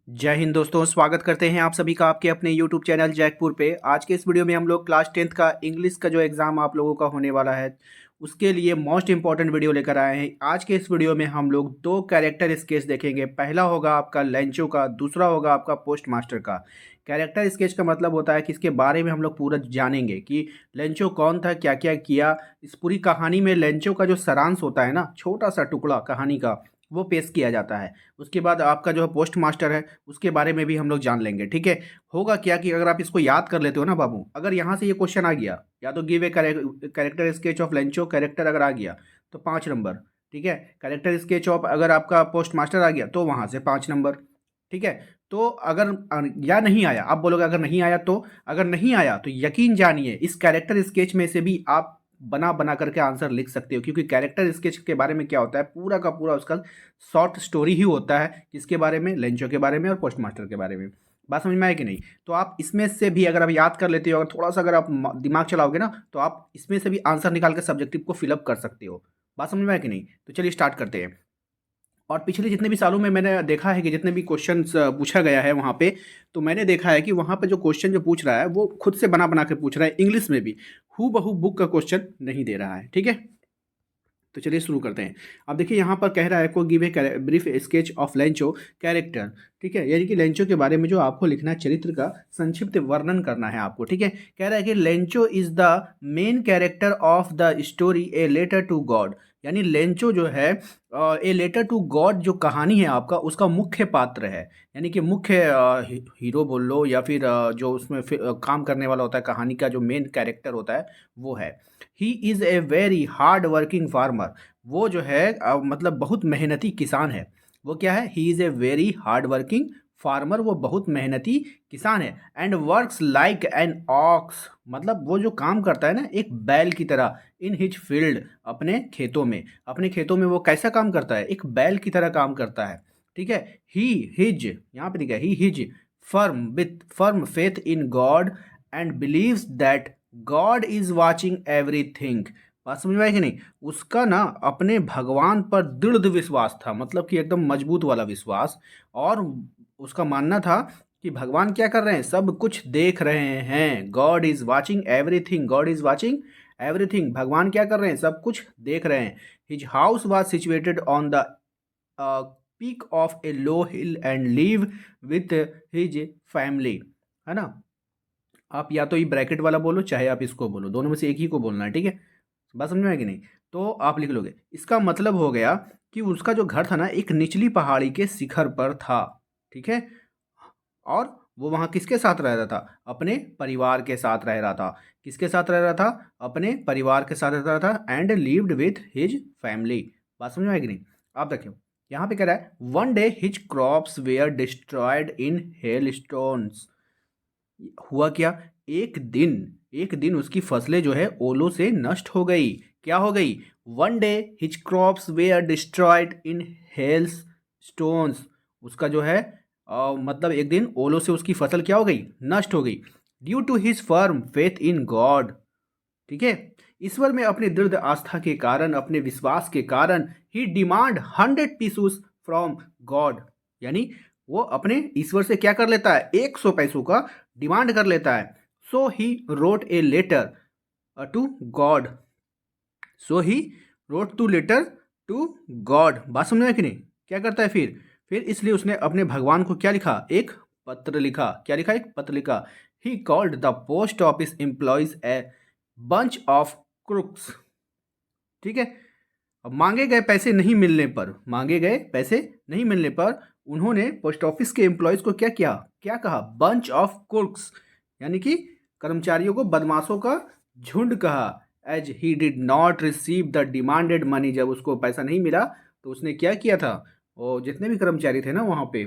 जय हिंद दोस्तों, स्वागत करते हैं आप सभी का आपके अपने YouTube चैनल जैकपुर पे। आज के इस वीडियो में हम लोग क्लास 10th का इंग्लिश का जो एग्ज़ाम आप लोगों का होने वाला है उसके लिए मोस्ट इंपॉर्टेंट वीडियो लेकर आए हैं। आज के इस वीडियो में हम लोग दो कैरेक्टर स्केच देखेंगे। पहला होगा आपका लेंचो का, दूसरा होगा आपका पोस्ट मास्टर का। कैरेक्टर स्केच का मतलब होता है कि इसके बारे में हम लोग पूरा जानेंगे कि लेंचो कौन था, क्या क्या किया। इस पूरी कहानी में लेंचो का जो सारांश होता है ना, छोटा सा टुकड़ा कहानी का, वो पेश किया जाता है। उसके बाद आपका जो है पोस्ट मास्टर है, उसके बारे में भी हम लोग जान लेंगे। ठीक है, होगा क्या कि अगर आप इसको याद कर लेते हो ना बाबू, अगर यहाँ से ये क्वेश्चन आ गया, या तो give a character sketch of Lencho character अगर आ गया तो 5 नंबर। ठीक है, कैरेक्टर स्केच ऑफ अगर आपका पोस्ट मास्टर आ गया तो वहाँ से 5 नंबर। ठीक है, तो अगर या नहीं आया, आप बोलोगे अगर नहीं आया तो, अगर नहीं आया तो यकीन जानिए इस कैरेक्टर स्केच में से भी आप बना बना करके आंसर लिख सकते हो, क्योंकि कैरेक्टर स्केच के बारे में क्या होता है, पूरा का पूरा उसका शॉर्ट स्टोरी ही होता है। किसके बारे में? लेंचो के बारे में और पोस्ट मास्टर के बारे में। बात समझ में आए कि नहीं? तो आप इसमें से भी अगर आप याद कर लेते हो, अगर थोड़ा सा अगर आप दिमाग चलाओगे ना, तो आप इसमें से भी आंसर निकाल के सब्जेक्टिव को फिलअप कर सकते हो। बात समझ में आए कि नहीं? तो चलिए स्टार्ट करते हैं। और पिछले जितने भी सालों में मैंने देखा है कि जितने भी क्वेश्चंस पूछा गया है वहाँ पे, तो मैंने देखा है कि वहाँ पे जो क्वेश्चन जो पूछ रहा है वो खुद से बना बना के पूछ रहा है, इंग्लिश में भी हू बहू बुक का क्वेश्चन नहीं दे रहा है। ठीक है, तो चलिए शुरू करते हैं। अब देखिए यहाँ पर कह रहा है को give a brief sketch of Lencho character. ठीक है, यानी कि लेंचो के बारे में जो आपको लिखना है, चरित्र का संक्षिप्त वर्णन करना है आपको। ठीक है, कह रहा है कि Lencho is the main character of the story a letter to God. यानी लेंचो जो है ए लेटर टू गॉड जो कहानी है आपका, उसका मुख्य पात्र है। यानी कि मुख्य हीरो बोल लो, या फिर जो उसमें काम करने वाला होता है, कहानी का जो मेन कैरेक्टर होता है वो है। He is a very hard working farmer. वो जो है मतलब बहुत मेहनती किसान है। वो क्या है? He is a very hard working farmer, वो बहुत मेहनती किसान है। And works like an ox, मतलब वो जो काम करता है ना एक बैल की तरह, इन हिज फील्ड, अपने खेतों में। अपने खेतों में वो कैसा काम करता है? एक बैल की तरह काम करता है। ठीक है, ही हिज, यहाँ पे दिखा he his firm with firm faith in God and believes that God is watching everything. बात समझ में आई कि नहीं? उसका ना अपने भगवान पर दृढ़ विश्वास था, मतलब कि एकदम मजबूत वाला विश्वास। और उसका मानना था कि भगवान क्या कर रहे हैं? सब कुछ देख रहे हैं। God is watching everything, God is watching everything, भगवान क्या कर रहे हैं? सब कुछ देख रहे हैं। His house was situated on the peak of A low hill and live with his family. है ना? आप या तो ये ब्रैकेट वाला बोलो, चाहे आप इसको बोलो, दोनों में से एक ही को बोलना है। ठीक है, बात समझ में आएगी नहीं? तो आप लिख लोगे, इसका मतलब हो गया कि उसका जो घर था ना एक निचली पहाड़ी के शिखर पर था। ठीक है, और वो वहाँ किसके साथ रह रहा था? अपने परिवार के साथ रह रहा था। किसके साथ रह रहा था? अपने परिवार के साथ रह रहा था। And lived with his family. बात समझ में आएगी नहीं? आप देखिए यहाँ पे कह रहा है one day his crops were destroyed in hail stones. हुआ क्या? एक दिन उसकी फसलें जो है ओलों से नष्ट हो गई। क्या हो गई? One day his crops were destroyed in hails stones. उसका जो है मतलब एक दिन ओलों से उसकी फसल क्या हो गई? नष्ट हो गई। Due to his firm faith in God. ठीक है, ईश्वर में अपनी दृढ़ आस्था के कारण, अपने विश्वास के कारण, ही डिमांड 100 पीसूस फ्रॉम गॉड। यानी वो अपने ईश्वर से क्या कर लेता है? 100 पैसों का डिमांड कर लेता है। So he wrote a letter to God. So he wrote two letter to God. बात समझ में कि नहीं? क्या करता है फिर इसलिए उसने अपने भगवान को क्या लिखा? एक पत्र लिखा। क्या लिखा? एक पत्र लिखा। He called the post office employees a bunch of crooks. ठीक है, अब मांगे गए पैसे नहीं मिलने पर उन्होंने पोस्ट ऑफिस के एम्प्लॉयज को क्या किया? क्या कहा? बंच ऑफ क्रुक्स, यानी कि कर्मचारियों को बदमाशों का झुंड कहा। As he did not receive the demanded money, जब उसको पैसा नहीं मिला तो उसने क्या किया था? और जितने भी कर्मचारी थे ना वहाँ पे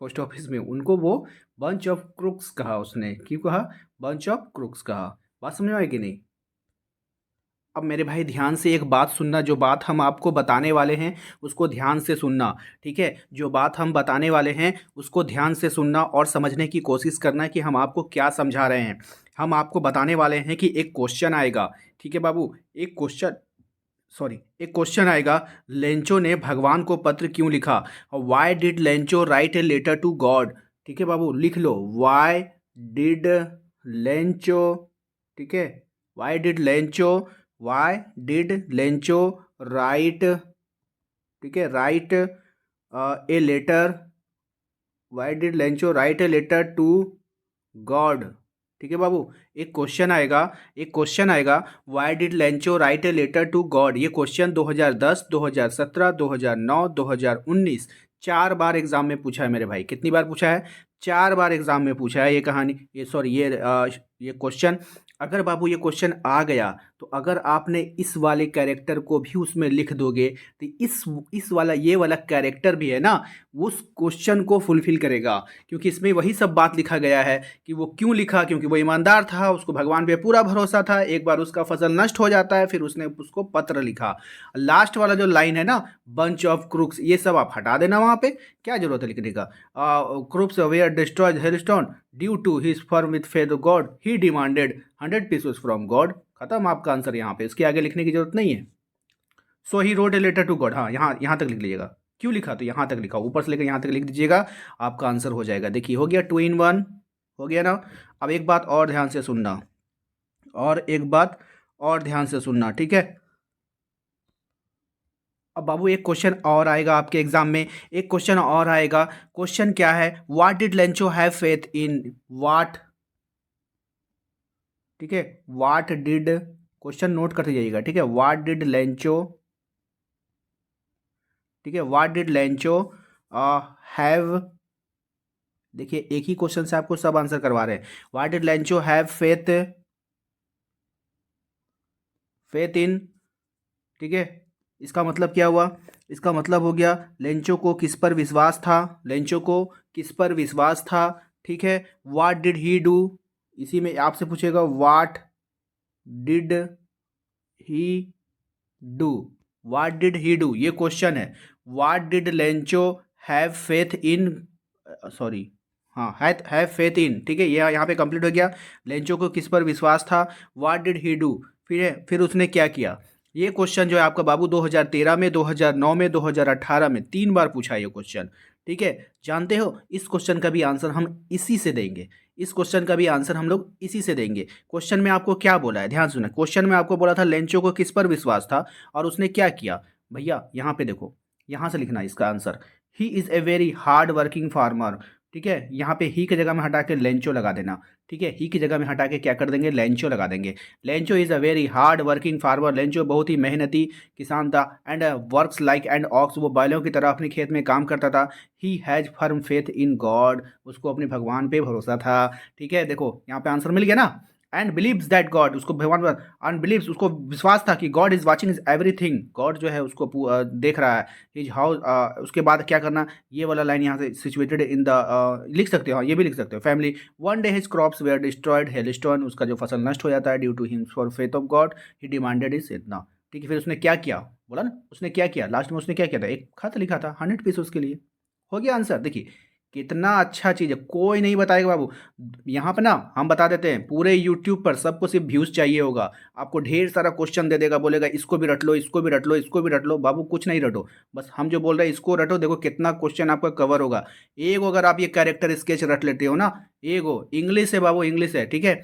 पोस्ट ऑफिस में, उनको वो बंच ऑफ क्रुक्स कहा। उसने क्यों कहा? बंच ऑफ क्रुक्स कहा। बात समझ में आई कि नहीं? अब मेरे भाई ध्यान से एक बात सुनना, जो बात हम आपको बताने वाले हैं उसको ध्यान से सुनना। ठीक है, जो बात हम बताने वाले हैं उसको ध्यान से सुनना और समझने की कोशिश करना कि हम आपको क्या समझा रहे हैं। हम आपको बताने वाले हैं कि एक क्वेश्चन आएगा। ठीक है बाबू, एक क्वेश्चन आएगा, लेंचो ने भगवान को पत्र क्यों लिखा? Why did Lencho write a letter to God? ठीक है बाबू, लिख लो, वाई डिड लेंचो, ठीक है, why did Lencho, why did Lencho write, ठीक है, write a letter, why did Lencho write a letter to God, ठीक है बाबू। एक क्वेश्चन आएगा, why did Lencho write a letter to God. ये क्वेश्चन 2010, 2017, 2009, 2019 चार बार एग्जाम में पूछा है मेरे भाई। कितनी बार पूछा है? चार बार एग्जाम में पूछा है ये कहानी, ये सॉरी ये क्वेश्चन। अगर बाबू ये क्वेश्चन आ गया तो अगर आपने इस वाले कैरेक्टर को भी उसमें लिख दोगे तो इस वाला ये वाला कैरेक्टर भी है ना, उस क्वेश्चन को फुलफिल करेगा, क्योंकि इसमें वही सब बात लिखा गया है कि वो क्यों लिखा, क्योंकि वो ईमानदार था, उसको भगवान पे पूरा भरोसा था, एक बार उसका फसल नष्ट हो जाता है फिर उसने उसको पत्र लिखा। लास्ट वाला जो लाइन है ना, बंच ऑफ क्रूक्स, ये सब आप हटा देना वहाँ पे, क्या जरूरत है लिखने का। Crooks were destroyed hailstone due to his firm with faith God he demanded 100 pieces from God. खत्म आपका आंसर यहाँ पे, इसके आगे लिखने की जरूरत नहीं है। So he wrote a letter to God, हाँ यहाँ यहाँ तक लिख लीजिएगा। क्यों लिखा? तो यहाँ तक लिखा, ऊपर से लेकर यहाँ तक लिख दीजिएगा, आपका आंसर हो जाएगा। देखिए हो गया 2 in 1, हो गया ना। अब एक बात और ध्यान से सुनना, और एक बात और ध्यान से सुनना, ठीक है। अब बाबू एक क्वेश्चन और आएगा आपके एग्जाम में, एक क्वेश्चन और आएगा। क्वेश्चन क्या है? What did Lencho have faith in, what, ठीक है, व्हाट डिड, क्वेश्चन नोट करते जाइएगा, ठीक है, व्हाट डिड लेंचो, ठीक है, व्हाट डिड लेंचो हैव, देखिए एक ही क्वेश्चन से आपको सब आंसर करवा रहे हैं। What did Lencho have faith, faith in, ठीक है, इसका मतलब क्या हुआ? इसका मतलब हो गया लेंचो को किस पर विश्वास था, लेंचो को किस पर विश्वास था, ठीक है। व्हाट डिड ही डू, इसी में आपसे पूछेगा what did he do, what did he do, ये क्वेश्चन है। What did Lencho have faith in, sorry, हाँ, हैव फेथ इन, ठीक है, ये यहाँ पे कंप्लीट हो गया। लेंचो को किस पर विश्वास था, व्हाट डिड ही डू, फिर उसने क्या किया। ये क्वेश्चन जो है आपका बाबू 2013 में, 2009 में, 2018 में 3 बार पूछा है ये क्वेश्चन, ठीक है। जानते हो इस क्वेश्चन का भी आंसर हम इसी से देंगे, इस क्वेश्चन का भी आंसर हम लोग इसी से देंगे। क्वेश्चन में आपको क्या बोला है, ध्यान सुना। क्वेश्चन में आपको बोला था लेंचो को किस पर विश्वास था और उसने क्या किया। भैया यहाँ पे देखो, यहाँ से लिखना इसका answer, he is a very hard working farmer, ठीक है। यहाँ पे ही की जगह में हटा के लेंचो लगा देना, ठीक है, ही की जगह में हटा के क्या कर देंगे, लेंचो लगा देंगे। Lencho is a very hard working farmer, Lencho बहुत ही मेहनती किसान था। And works like and ox, वो बैलों की तरह अपने खेत में काम करता था। He has firm faith in God, उसको अपने भगवान पे भरोसा था, ठीक है। देखो यहाँ पे आंसर मिल गया ना। एंड बिलीव्स दैट गॉड, उसको भगवान पर, एंड बिलीव्स, उसको विश्वास था कि God is watching is everything, God जो है उसको देख रहा है। हिज हाउस, उसके बाद क्या करना, ये वाला लाइन यहाँ से सिचुएटेड इन द, लिख सकते हो, हाँ ये भी लिख सकते हो। Family, one day his crops were destroyed hailstone, उसका जो फसल नष्ट हो जाता है due to him for faith of God he demanded is इतना, ठीक है। फिर उसने क्या किया, बोला ना उसने क्या किया, लास्ट में उसने क्या किया था, एक खत लिखा था 100 पीस उसके लिए। हो गया आंसर। देखिए कितना अच्छा चीज़ है, कोई नहीं बताएगा बाबू। यहाँ पे ना हम बता देते हैं, पूरे यूट्यूब पर सबको सिर्फ व्यूज़ चाहिए होगा, आपको ढेर सारा क्वेश्चन दे देगा, बोलेगा इसको भी रट लो, इसको भी रट लो, इसको भी रट लो। बाबू कुछ नहीं रटो, बस हम जो बोल रहे हैं इसको रटो। देखो कितना क्वेश्चन आपका कवर होगा। एगो अगर आप ये कैरेक्टर स्केच रट लेते हो ना, एगो इंग्लिश है बाबू, इंग्लिश है, ठीक है,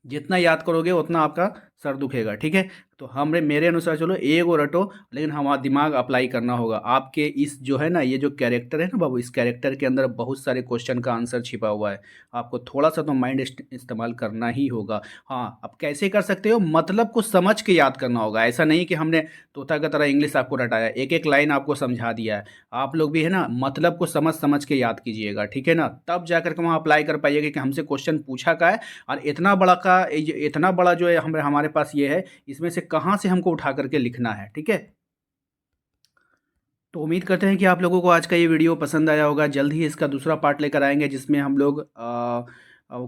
जितना याद करोगे उतना आपका सर दुखेगा, ठीक है। तो हमरे मेरे अनुसार चलो एक और रटो, लेकिन हमारा दिमाग अप्लाई करना होगा। आपके इस जो है ना, ये जो कैरेक्टर है ना बाबू, इस कैरेक्टर के अंदर बहुत सारे क्वेश्चन का आंसर छिपा हुआ है। आपको थोड़ा सा तो माइंड इस्तेमाल करना ही होगा। हाँ, अब कैसे कर सकते हो, मतलब को समझ के याद करना होगा। ऐसा नहीं कि हमने तोता का तरह इंग्लिश आपको रटाया, एक एक लाइन आपको समझा दिया है। आप लोग भी है ना, मतलब को समझ समझ के याद कीजिएगा, ठीक है ना, तब जा करके वहाँ अप्लाई कर पाइएगा कि हमसे क्वेश्चन पूछा का है और इतना बड़ा जो है हमारे पास ये है, इसमें से कहाँ से हमको उठा करके लिखना है, ठीक है। तो उम्मीद करते हैं कि आप लोगों को आज का ये वीडियो पसंद आया होगा। जल्द ही इसका दूसरा पार्ट लेकर आएंगे जिसमें हम लोग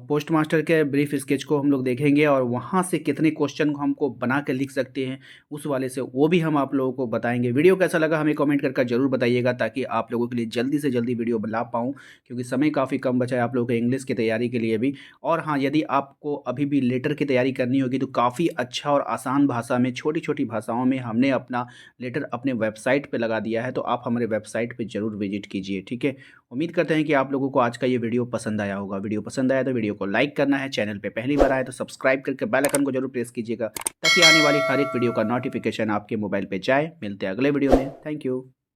पोस्ट मास्टर के ब्रीफ स्केच को हम लोग देखेंगे और वहाँ से कितने क्वेश्चन को हमको बना के लिख सकते हैं उस वाले से, वो भी हम आप लोगों को बताएंगे। वीडियो कैसा लगा हमें कमेंट करके जरूर बताइएगा, ताकि आप लोगों के लिए जल्दी से जल्दी वीडियो बना पाऊँ, क्योंकि समय काफ़ी कम बचा है आप लोगों के इंग्लिश की तैयारी के लिए भी। और हाँ, यदि आपको अभी भी लेटर की तैयारी करनी होगी तो काफ़ी अच्छा और आसान भाषा में, छोटी छोटी भाषाओं में हमने अपना लेटर अपने वेबसाइट पर लगा दिया है, तो आप हमारे वेबसाइट पर ज़रूर विजिट कीजिए, ठीक है। उम्मीद करते हैं कि आप लोगों को आज का ये वीडियो पसंद आया होगा। वीडियो पसंद आया तो वीडियो को लाइक करना है, चैनल पे पहली बार आए तो सब्सक्राइब करके बेल आइकन को जरूर प्रेस कीजिएगा ताकि आने वाली हर एक वीडियो का नोटिफिकेशन आपके मोबाइल पे जाए। मिलते हैं अगले वीडियो में। Thank you.